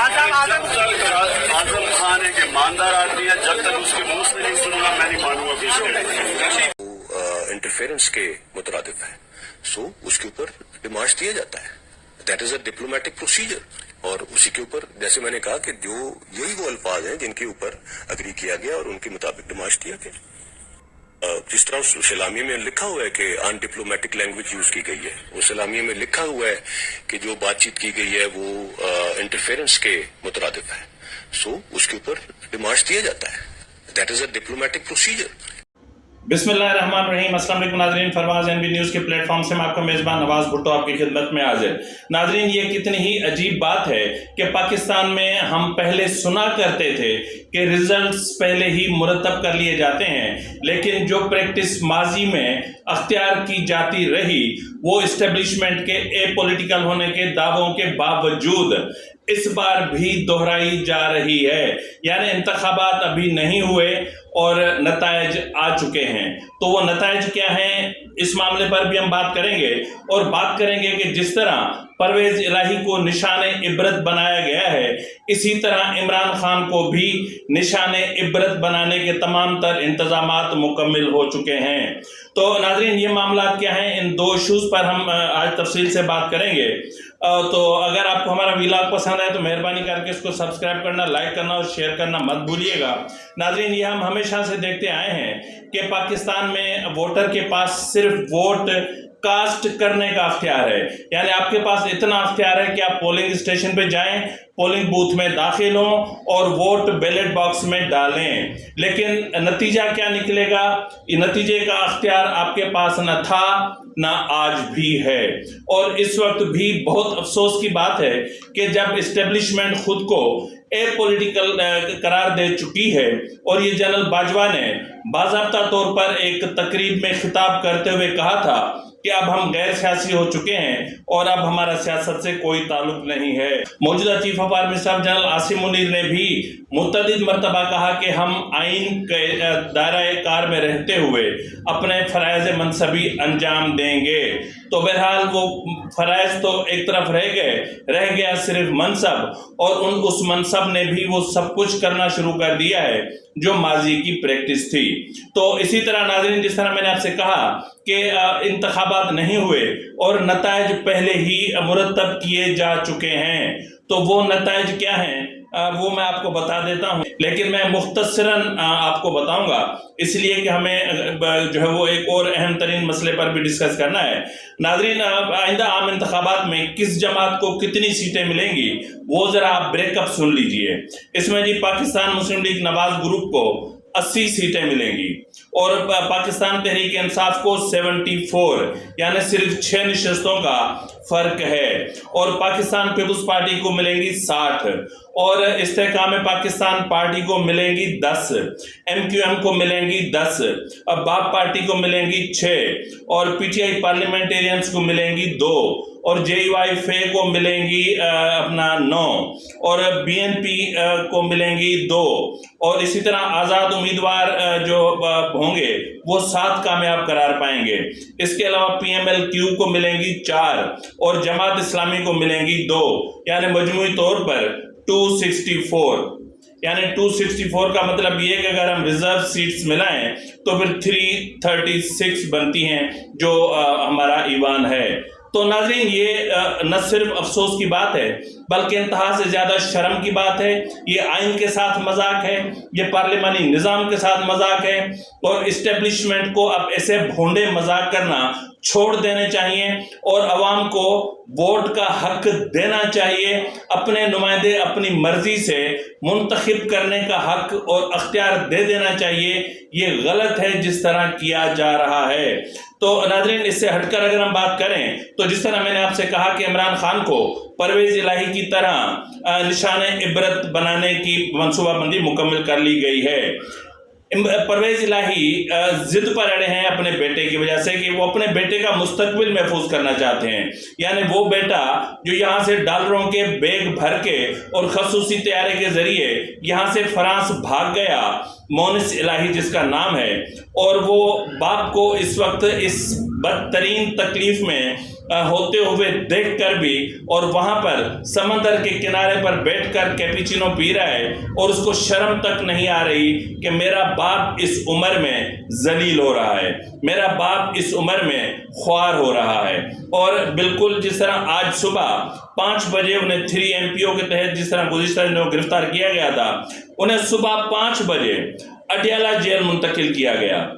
आजम खान एक ईमानदार आदमी है, जब तक उसके मुंह से नहीं सुनूंगा मैं नहीं मानूंगा कि इंटरफेरेंस के मुतरादिफ है, सो उसके ऊपर डिमांड दिया जाता है। That is a diplomatic procedure. और उसी के ऊपर जैसे मैंने कहा कि जो यही वो अल्फाज हैं जिनके ऊपर अग्री किया गया और उनके मुताबिक डिमांड दिया गया। जिस तरह उस सलामी में लिखा हुआ है कि अनडिप्लोमेटिक लैंग्वेज यूज की गई है, उस सलामी में लिखा हुआ है कि जो बातचीत की गई है वो इंटरफेरेंस के मुतरादिफ है, सो उसके ऊपर डिमांड दिया जाता है। That is a diplomatic procedure. बिस्मिल्लाहिर्रहमानिर्रहीम। अस्सलाम वालेकुम नाज़रीन, फरवाज एनबी न्यूज़ के प्लेटफॉर्म से मैं आपका मेज़बान नवाज भुट्टो आपकी खिदमत में हाजिर। नाज़रीन, ये कितनी ही अजीब बात है कि पाकिस्तान में हम पहले सुना करते थे कि रिजल्ट्स पहले ही मुरतब कर लिए जाते हैं, लेकिन जो प्रैक्टिस माजी में अख्तियार की जाती रही वो इस्टेब्लिशमेंट के एपॉलिटिकल होने के दावों के बावजूद इस बार भी दोहराई जा रही है। यानी इंतखाबात अभी नहीं हुए और नतायज आ चुके हैं। तो वो नतायज क्या हैं, इस मामले पर भी हम बात करेंगे और बात करेंगे कि जिस तरह परवेज इलाही को निशान इबरत बनाया गया है, इसी तरह इमरान खान को भी निशान इबरत बनाने के तमाम तर इंतजामात मुकम्मल हो चुके हैं। तो नाज़रीन, ये मामला क्या हैं, इन दो इशूज़ पर हम आज तफसील से बात करेंगे। तो अगर आपको हमारा व्लॉग पसंद आए तो मेहरबानी करके इसको सब्सक्राइब करना, लाइक करना और शेयर करना मत भूलिएगा। नाज़रीन, ये हम हमेशा से देखते आए हैं कि पाकिस्तान में वोटर के पास सिर्फ वोट कास्ट करने का अख्तियार है। यानी आपके पास इतना अख्तियार है कि आप पोलिंग स्टेशन पे जाएं, पोलिंग बूथ में दाखिल हों और वोट बैलेट बॉक्स में डालें, लेकिन नतीजा क्या निकलेगा, ये नतीजे का अख्तियार आपके पास न था ना आज भी है। और इस वक्त भी बहुत अफसोस की बात है कि जब इस्टेब्लिशमेंट खुद को एपॉलिटिकल करार दे चुकी है और ये जनरल बाजवा ने बाज़ाब्ता तौर पर एक तकरीब में खिताब करते हुए कहा था कि अब हम गैर सियासी हो चुके हैं और अब हमारा सियासत से कोई ताल्लुक नहीं है। मौजूदा chief of army staff general Asim Munir ने भी मुतअद्दिद मरतबा कहा कि हम आइन के दायरे कार में रहते हुए अपने फराइज़ मनसबी अंजाम देंगे। तो बहरहाल वो फराइज़ तो एक तरफ रह गया सिर्फ मनसब, और उस मनसब ने भी वो सब कुछ करना शुरू कर दिया है जो माजी की प्रैक्टिस थी। तो इसी तरह नाज़रीन, जिस तरह मैंने आपसे कहा कि इंतखाबात नहीं हुए और नतायज पहले ही मुरतब किए जा चुके हैं, तो वो नतायज क्या हैं वो मैं आपको बता देता हूं, लेकिन मैं मुख्तसरन आपको बताऊंगा, इसलिए कि हमें जो है वो एक और अहम तरीन मसले पर भी डिस्कस करना है। नाज़रीन, आइंदा आम इंतखाबात में किस जमात को कितनी सीटें मिलेंगी वो ज़रा आप ब्रेकअप सुन लीजिए। इसमें जी पाकिस्तान मुस्लिम लीग नवाज ग्रुप को 80 सीटें मिलेंगी और पाकिस्तान तहरीक इंसाफ को 74, यानी सिर्फ 6 नशस्तों का फर्क है। और पाकिस्तान पीपुल्स पार्टी को मिलेंगी 60 और इस्तेहकाम पाकिस्तान पार्टी को मिलेंगी 10, MQM को मिलेंगी 10, अब बाप पार्टी को मिलेंगी 6 और PTI पार्लियामेंटेरियंस को मिलेंगी 2 और JUI फे को मिलेंगी अपना 9 और BNP को मिलेंगी 2 और इसी तरह आज़ाद उम्मीदवार जो होंगे वो 7 कामयाब करार पाएंगे। इसके अलावा PMLQ को मिलेंगी 4 और जमात इस्लामी को मिलेंगी 2, यानी मजमूई तौर पर 264। यानी 264 का मतलब ये कि अगर हम रिजर्व सीट्स मिलाएं तो फिर 336 बनती हैं जो हमारा ईवान है। तो नाज़रीन, ये न सिर्फ अफसोस की बात है बल्कि इंतहा से ज़्यादा शर्म की बात है। ये आइन के साथ मजाक है, ये पार्लिमानी निज़ाम के साथ मजाक है और इस्टेब्लिशमेंट को अब ऐसे भोंडे मजाक करना छोड़ देने चाहिए और अवाम को वोट का हक देना चाहिए। अपने नुमाइंदे अपनी मर्जी से मुंतखब करने का हक और अख्तियार दे देना चाहिए। ये गलत है जिस तरह किया जा रहा है। तो नाज़रीन, इससे हटकर अगर हम बात करें तो जिस तरह मैंने आपसे कहा कि इमरान खान को परवेज इलाही की तरह निशान इबरत बनाने की मनसूबाबंदी मुकम्मल कर ली गई है। परवेज इलाही जिद पर अड़े हैं अपने बेटे की वजह से कि वो अपने बेटे का मुस्तकबिल महफूज करना चाहते हैं। यानी वो बेटा जो यहाँ से डॉलरों के बैग भर के और खसूसी तैयारी के जरिए यहाँ से फ्रांस भाग गया, मोनिस इलाही जिसका नाम है, और वो बाप को इस वक्त इस बदतरीन तकलीफ में होते हुए देखकर भी, और वहां पर समंदर के किनारे पर बैठकर कैपुचिनो पी रहा है और उसको शर्म तक नहीं आ रही कि मेरा बाप इस उम्र में जलील हो रहा है, मेरा बाप इस उम्र में ख्वार हो रहा है। और बिल्कुल जिस तरह आज सुबह 5 बजे उन्हें 3 MPO के तहत जिस तरह गुज़िश्ता दिनों गिरफ्तार किया गया था, उन्हें सुबह 5 बजे अडयाला जेल मुंतकिल किया गया।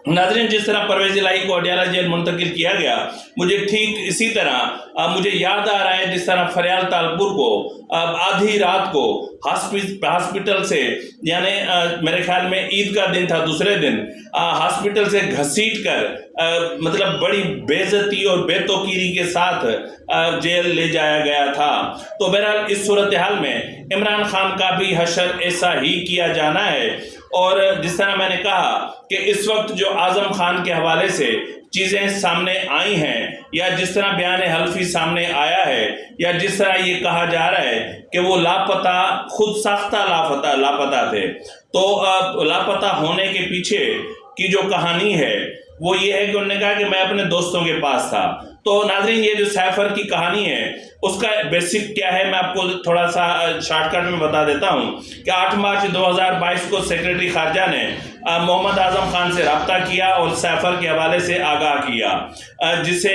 नाज़रीन, जिस तरह परवेज़ इलाही को अडयाला जेल मुंतकिल किया गया, मुझे ठीक इसी तरह मुझे याद आ रहा है जिस तरह फरियाल तालपुर को आधी रात को हॉस्पिटल से, यानी मेरे ख्याल में ईद का दिन था, दूसरे दिन हॉस्पिटल से घसीट कर मतलब बड़ी बेइज्जती और बेतौकीरी के साथ जेल ले जाया गया था। तो बहरहाल इस सूरत हाल में इमरान खान का भी हशर ऐसा ही किया जाना है। और जिस तरह मैंने कहा कि इस वक्त जो आजम खान के हवाले से चीज़ें सामने आई हैं, या जिस तरह बयान हल्फी सामने आया है, या जिस तरह ये कहा जा रहा है कि वो लापता, खुद साख्ता लापता थे, तो लापता होने के पीछे की जो कहानी है वो ये है कि उन्होंने कहा कि मैं अपने दोस्तों के पास था। तो नाज़रीन, ये जो सैफर की कहानी है उसका बेसिक क्या है, मैं आपको थोड़ा सा शॉर्टकट में बता देता हूँ कि 8 मार्च 2022 को सेक्रेटरी खारजा ने मोहम्मद आजम खान से रब्ता किया और सैफर के हवाले से आगाह किया, जिसे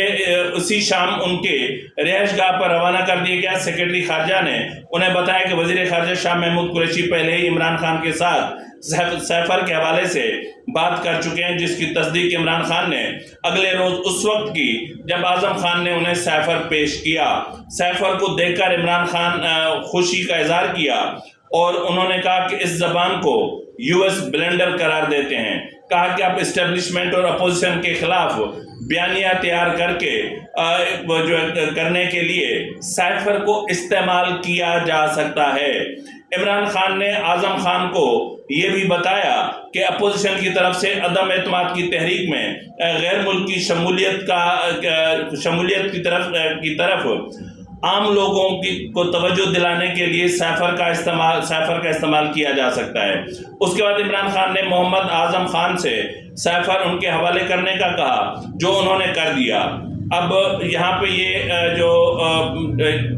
उसी शाम उनके रिहाइशगाह पर रवाना कर दिया गया। सेक्रेटरी खारजा ने उन्हें बताया कि वज़ीर खारजा शाह महमूद कुरैशी पहले ही इमरान खान के साथ सैफर के हवाले से बात कर चुके हैं, जिसकी तस्दीक इमरान खान ने अगले रोज उस वक्त की जब आजम खान ने उन्हें सैफर पेश किया। सैफर को देखकर इमरान खान खुशी का इजहार किया और उन्होंने कहा कि इस जबान को US ब्लेंडर करार देते हैं। कहा कि आप इस्टेब्लिशमेंट और अपोजिशन के खिलाफ बयानिया तैयार करके जो करने के लिए सैफर को इस्तेमाल किया जा सकता है। इमरान खान ने आजम खान को ये भी बताया कि अपोजिशन की तरफ से अदम एतमाद की तहरीक में गैर मुल्की शमूलियत की तरफ आम लोगों को तवज्जो दिलाने के लिए सैफर का इस्तेमाल किया जा सकता है। उसके बाद इमरान खान ने मोहम्मद आजम खान से सैफर उनके हवाले करने का कहा, जो उन्होंने कर दिया। अब यहाँ पे ये जो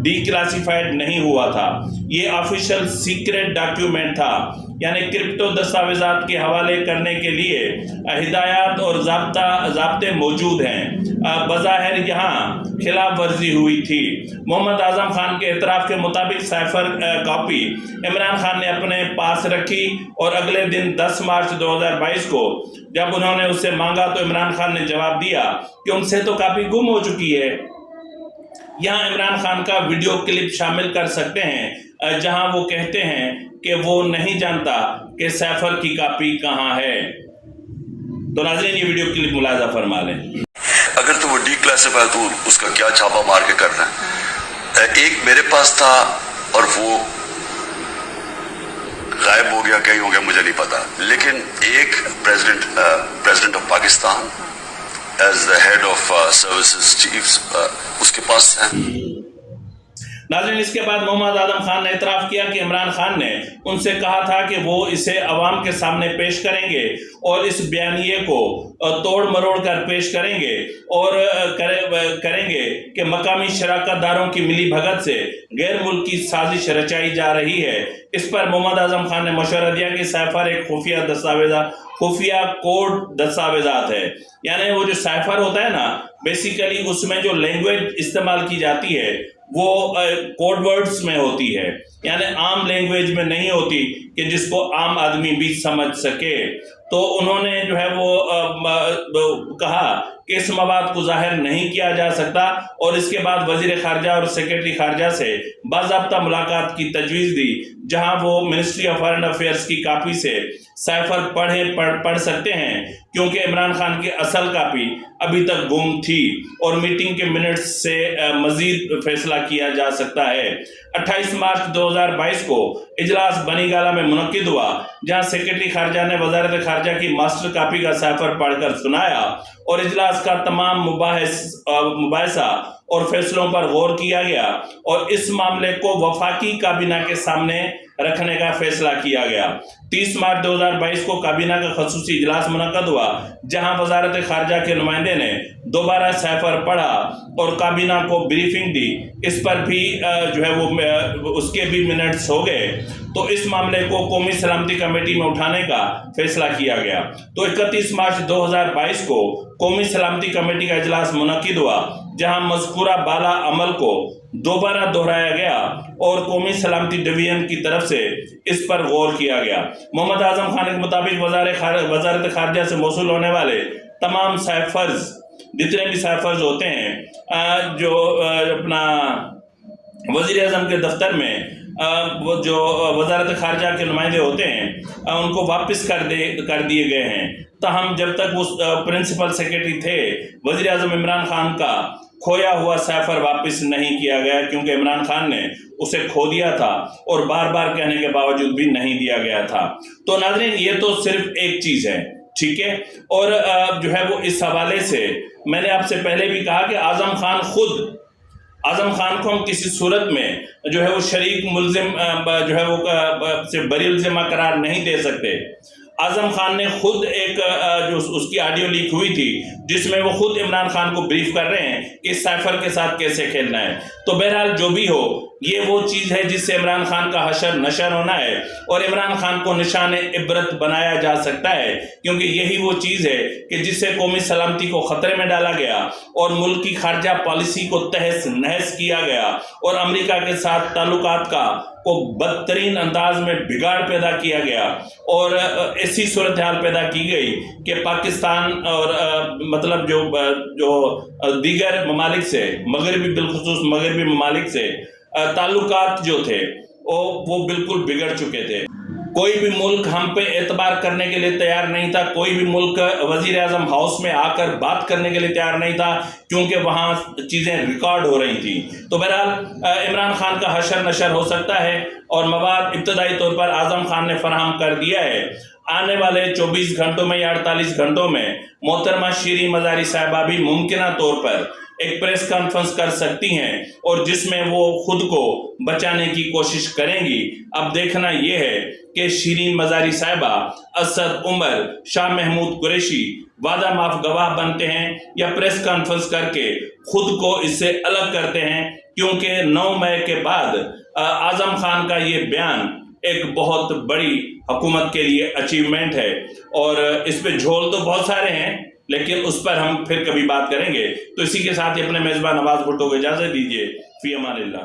डिक्लासिफाइड नहीं हुआ था, ये ऑफिशियल सीक्रेट डॉक्यूमेंट था, यानी क्रिप्टो दस्तावेजात के हवाले करने के लिए हिदायत और ज़ाब्ते मौजूद हैं। बज़ाहिर यहाँ खिलाफ वर्जी हुई थी। मोहम्मद आजम खान के एतराफ़ के मुताबिक सैफर कॉपी इमरान खान ने अपने पास रखी और अगले दिन 10 मार्च 2022 को जब उन्होंने उससे मांगा तो इमरान खान ने जवाब दिया कि उनसे तो काफ़ी गुम हो चुकी है। यहाँ इमरान खान का वीडियो क्लिप शामिल कर सकते हैं जहाँ वो कहते हैं कि वो नहीं जानता कि सैफर की कॉपी कहाँ है। तो नाज़रीन, ये वीडियो क्लिप मुलाज़ा फरमा लें। अगर तो वो डिक्लासिफाई तो उसका क्या छापा मार के करना है। एक मेरे पास था और वो गायब हो गया, कहीं हो गया, मुझे नहीं पता। लेकिन एक president of Pakistan as the head of services chiefs उसके पास है। नाज़रीन, इसके बाद मोहम्मद आजम खान ने इतराफ़ किया कि इमरान खान ने उनसे कहा था कि वो इसे अवाम के सामने पेश करेंगे और इस बयानिए को तोड़ मरोड़ कर पेश करेंगे और करेंगे कि मकामी शराकतदारों की मिली भगत से गैर मुल्की साजिश रचाई जा रही है। इस पर मोहम्मद आजम खान ने मशवरा दिया कि सैफर एक खुफिया कोड दस्तावेजात है, यानी वो जो सैफर होता है ना, बेसिकली उसमें जो लैंग्वेज इस्तेमाल की जाती है वो कोड वर्ड्स में होती है, यानी आम लैंग्वेज में नहीं होती कि जिसको आम आदमी भी समझ सके। तो उन्होंने जो है वो कहा कि इस मवाद को जाहिर नहीं किया जा सकता और इसके बाद वजीर खारजा और सेक्रेटरी खारजा से बाज़ाब्ता मुलाकात की तजवीज़ दी, जहां वो मिनिस्ट्री ऑफ फॉरेन अफेयर्स की कापी से सैफर पढ़ सकते हैं, क्योंकि इमरान खान की असल कापी अभी तक गुम थी और मीटिंग के मिनट्स से मजीद फैसला किया जा सकता है। 28 मार्च 2022 को इजलास बनीगाला में मुनक्किद हुआ, जहां सेक्रेटरी खारजा ने वजारत खारजा की मास्टर कापी का सैफर पढ़कर सुनाया और इजलास का तमाम मुबाहिसा और फैसलों पर गौर किया गया और इस मामले को वफाकी काबीना के सामने रखने का फैसला किया गया। 30 मार्च 2022 को काबीना का खसूसी इजलास मुनक्कद हुआ, जहां वजारत खारजा के नुमाइंदे ने दोबारा सैफर पढ़ा और काबीना को ब्रीफिंग दी। इस पर भी जो है वो उसके भी मिनट्स हो गए, तो इस मामले को कौमी सलामती कमेटी में उठाने का फैसला किया गया। तो 31 मार्च 2022 को कौमी सलामती कमेटी का इजलास मुनक्किद हुआ, जहां मज़कूरा बाला अमल को दोबारा दोहराया गया और कौमी सलामती डिवीजन की तरफ से इस पर गौर किया गया। मोहम्मद आजम खान के मुताबिक वजारत खारजा से मौसूल होने वाले तमाम साइफर्स, जितने भी साइफर्स होते हैं जो अपना वज़ीर आज़म के दफ्तर में वो जो वजारत खारजा के नुमाइंदे होते हैं उनको वापस कर दिए गए हैं। ताहम जब तक वो प्रिंसिपल सेक्रेटरी थे वज़ीर आज़म इमरान खान का खोया हुआ सैफर वापस नहीं किया गया, क्योंकि इमरान खान ने उसे खो दिया था और बार बार कहने के बावजूद भी नहीं दिया गया था। तो नाज़रीन, ये तो सिर्फ एक चीज़ है, ठीक है। और जो है वो इस हवाले से मैंने आपसे पहले भी कहा कि आज़म खान को हम किसी सूरत में जो है वो शरीक मुल्जिम जो है वो से बरी ज़िम्मा करार नहीं दे सकते। आज़म खान ने खुद एक जो उसकी ऑडियो लीक हुई थी, जिसमें वो खुद इमरान खान को ब्रीफ कर रहे हैं कि साइफर के साथ कैसे खेलना है। तो बहरहाल जो भी हो, ये वो चीज़ है जिससे इमरान खान का हशर नशर होना है और इमरान खान को निशान इबरत बनाया जा सकता है, क्योंकि यही वो चीज़ है कि जिससे कौमी सलामती को ख़तरे में डाला गया और मुल्क की खारजा पॉलिसी को तहस नहस किया गया और अमेरिका के साथ ताल्लुकात को बदतरीन अंदाज में बिगाड़ पैदा किया गया और ऐसी सूरत हाल पैदा की गई कि पाकिस्तान और मतलब जो दीगर ममालिक से मगरबी बिलखुसूस मगरबी ममालिक से ताल्लुकात जो थे वो बिल्कुल बिगड़ चुके थे। कोई भी मुल्क हम पे एतबार करने के लिए तैयार नहीं था, कोई भी मुल्क वजीर आज़म हाउस में आकर बात करने के लिए तैयार नहीं था, क्योंकि वहाँ चीज़ें रिकॉर्ड हो रही थी। तो बहरहाल इमरान खान का हशर नशर हो सकता है और मवाद इब्तदाई तौर पर आज़म खान ने फराहम कर दिया है। आने वाले 24 घंटों में या 48 घंटों में मोहतरमा शीरीन मज़ारी साहिबा भी मुमकिना तौर पर एक प्रेस कॉन्फ्रेंस कर सकती हैं और जिसमें वो खुद को बचाने की कोशिश करेंगी। अब देखना ये है कि शीरीन मज़ारी साहिबा, असद उमर, शाह महमूद कुरैशी वादा माफ गवाह बनते हैं या प्रेस कॉन्फ्रेंस करके खुद को इससे अलग करते हैं, क्योंकि 9 मई के बाद आज़म खान का ये बयान एक बहुत बड़ी हुकूमत के लिए अचीवमेंट है और इस पे झोल तो बहुत सारे हैं, लेकिन उस पर हम फिर कभी बात करेंगे। तो इसी के साथ ही अपने मेज़बान नवाज भुट्टो को इजाज़त दीजिए। फी अमानिल्लाह।